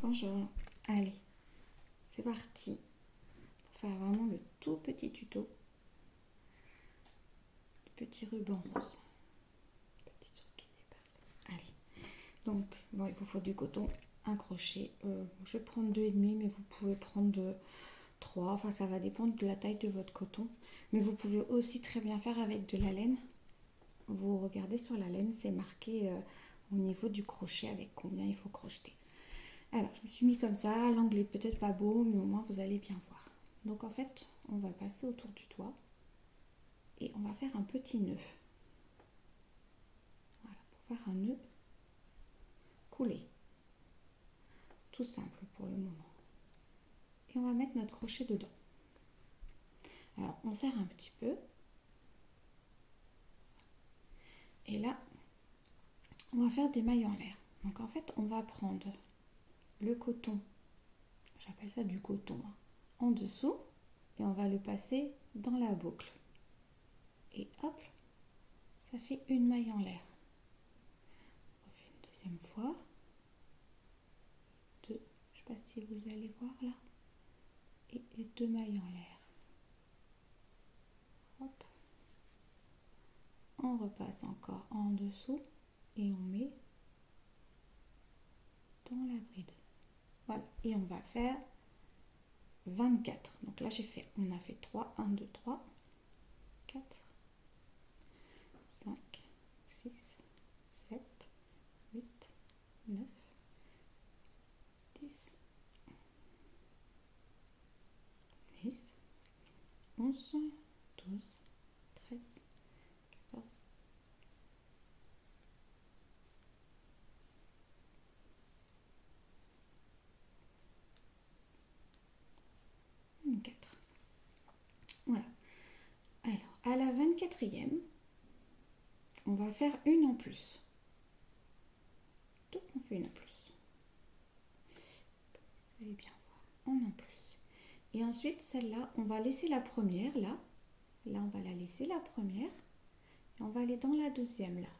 Bonjour, allez, c'est parti pour faire vraiment le tout petit tuto. Le petit ruban rose, petit truc qui dépasse. Allez, donc bon, il vous faut du coton, un crochet. Je vais prendre 2,5, mais vous pouvez prendre 3. Enfin, ça va dépendre de la taille de votre coton. Mais vous pouvez aussi très bien faire avec de la laine. Vous regardez sur la laine, c'est marqué au niveau du crochet avec combien il faut crocheter. Alors, je me suis mis comme ça, l'angle est peut-être pas beau, mais au moins vous allez bien voir. Donc en fait, on va passer autour du doigt et on va faire un petit nœud. Voilà, pour faire un nœud coulé. Tout simple pour le moment. Et on va mettre notre crochet dedans. Alors, on serre un petit peu. Et là, on va faire des mailles en l'air. Donc en fait, on va prendre le coton, j'appelle ça du coton, hein, en dessous, et on va le passer dans la boucle. Et hop, ça fait une maille en l'air. On refait une deuxième fois. 2, je ne sais pas si vous allez voir là. Et 2 mailles en l'air. Hop. On repasse encore en dessous et on met dans la bride. Voilà, et on va faire 24. Donc là on a fait 3, 1, 2, 3, 4, 5, 6, 7, 8, 9, 10, 10, 11, 12, 13, 14, 24. Voilà. Alors, à la 24e, on va faire une en plus. Donc, on fait une en plus. Vous allez bien voir, en plus. Et ensuite, celle-là, on va laisser la première, là. Là, on va la laisser, la première. Et on va aller dans la deuxième, là.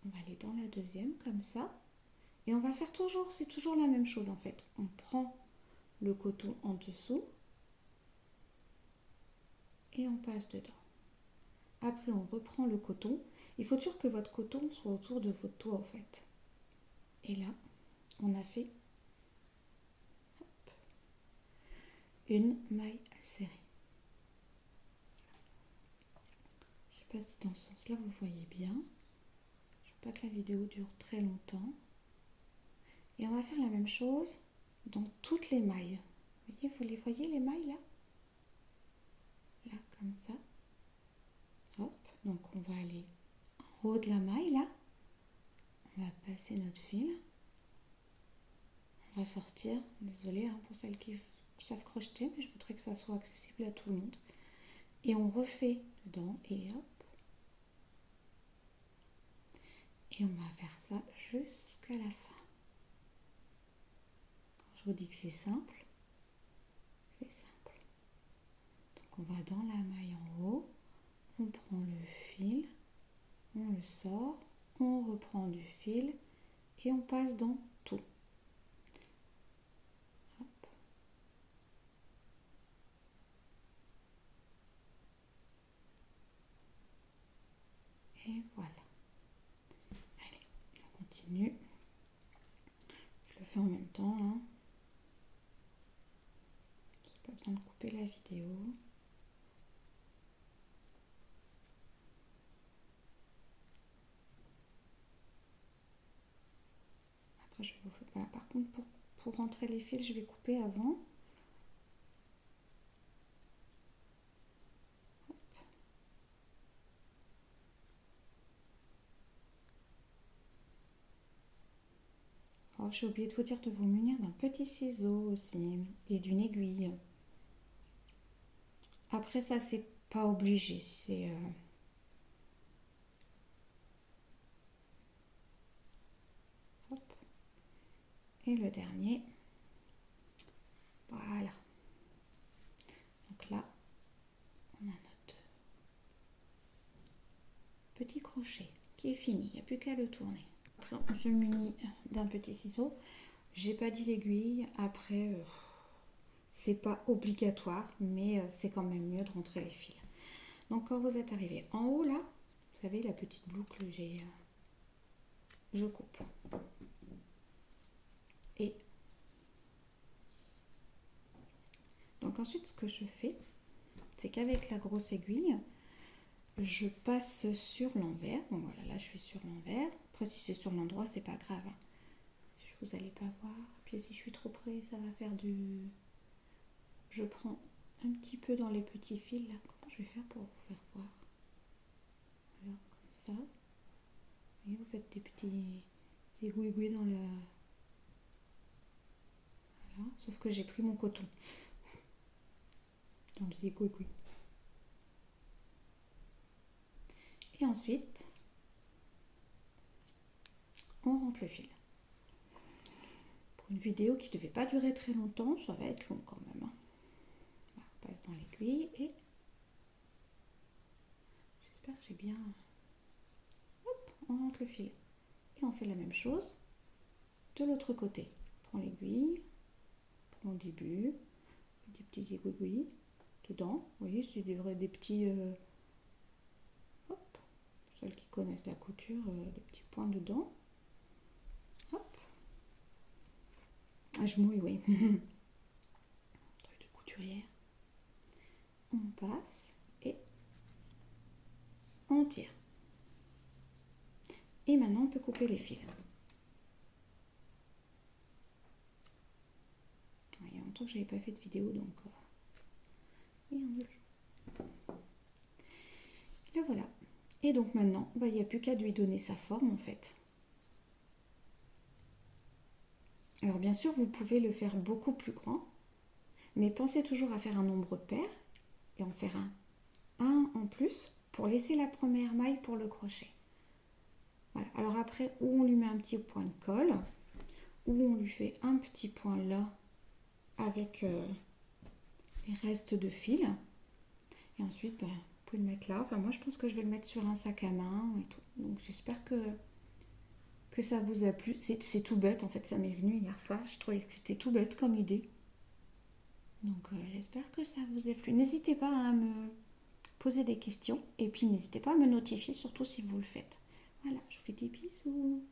On va aller dans la deuxième, comme ça. Et on va faire toujours, c'est toujours la même chose, en fait. On prend le coton en dessous. Et on passe dedans. Après, on reprend le coton. Il faut toujours que votre coton soit autour de votre doigt, en fait. Et là, on a fait une maille serrée. Je ne sais pas si dans ce sens-là, vous voyez bien. Je ne veux pas que la vidéo dure très longtemps. Et on va faire la même chose dans toutes les mailles. Vous les voyez, les mailles, là? Là, comme ça. Hop, donc on va aller en haut de la maille, là. On va passer notre fil. On va sortir. Désolée hein, pour celles qui savent crocheter, mais je voudrais que ça soit accessible à tout le monde. Et on refait dedans et hop. Et on va faire ça jusqu'à la fin. Quand je vous dis que c'est simple, c'est simple. Donc on va dans la maille en haut, on prend le fil, on le sort, on reprend du fil et on passe dans tout. Hop. Et voilà. Allez, on continue. Je le fais en même temps. Hein. Pas besoin de couper la vidéo. Après, je vais vous faire. Par contre, pour rentrer les fils, je vais couper avant. Oh, j'ai oublié de vous dire de vous munir d'un petit ciseau aussi et d'une aiguille. Après ça, c'est pas obligé. C'est hop. Et le dernier. Voilà. Donc là, on a notre petit crochet qui est fini. Il n'y a plus qu'à le tourner. après on se munit d'un petit ciseau. J'ai pas dit l'aiguille, après c'est pas obligatoire, mais c'est quand même mieux de rentrer les fils. Donc quand vous êtes arrivé en haut là, vous savez la petite boucle, je coupe. Et donc ensuite ce que je fais, c'est qu'avec la grosse aiguille, je passe sur l'envers. Bon voilà, là je suis sur l'envers. Après si c'est sur l'endroit, c'est pas grave. Vous allez pas voir. Puis si je suis trop près, ça va faire du... Je prends un petit peu dans les petits fils là. Comment je vais faire pour vous faire voir? Voilà, comme ça. Et vous faites des petits égouis dans la... Voilà, sauf que j'ai pris mon coton dans les égouis. Et ensuite, on rentre le fil. Pour une vidéo qui ne devait pas durer très longtemps, ça va être long quand même. Voilà, on passe dans l'aiguille et j'espère que j'ai bien... Hop, on rentre le fil. Et on fait la même chose de l'autre côté. On prend l'aiguille, on prend au début, des petits égouis dedans. Vous voyez, c'est des petits... hop, celles qui connaissent la couture, des petits points dedans. Hop. Ah, je mouille, oui. Truc de couturière. On passe et on tire. Et maintenant, on peut couper les fils. Il y a longtemps que je n'avais pas fait de vidéo, donc... Et là, voilà. Et donc maintenant, il n'y a plus qu'à lui donner sa forme, en fait. Alors, bien sûr, vous pouvez le faire beaucoup plus grand, mais pensez toujours à faire un nombre pair et en faire un en plus pour laisser la première maille pour le crochet. Voilà. Alors après, où on lui met un petit point de colle, ou on lui fait un petit point là avec les restes de fil. Et ensuite, vous pouvez le mettre là. Enfin, moi, je pense que je vais le mettre sur un sac à main et tout. Donc, j'espère que ça vous a plu. C'est tout bête, en fait. Ça m'est venu hier soir. Je trouvais que c'était tout bête comme idée. Donc, j'espère que ça vous a plu. N'hésitez pas à me poser des questions. Et puis, n'hésitez pas à me notifier, surtout si vous le faites. Voilà, je vous fais des bisous.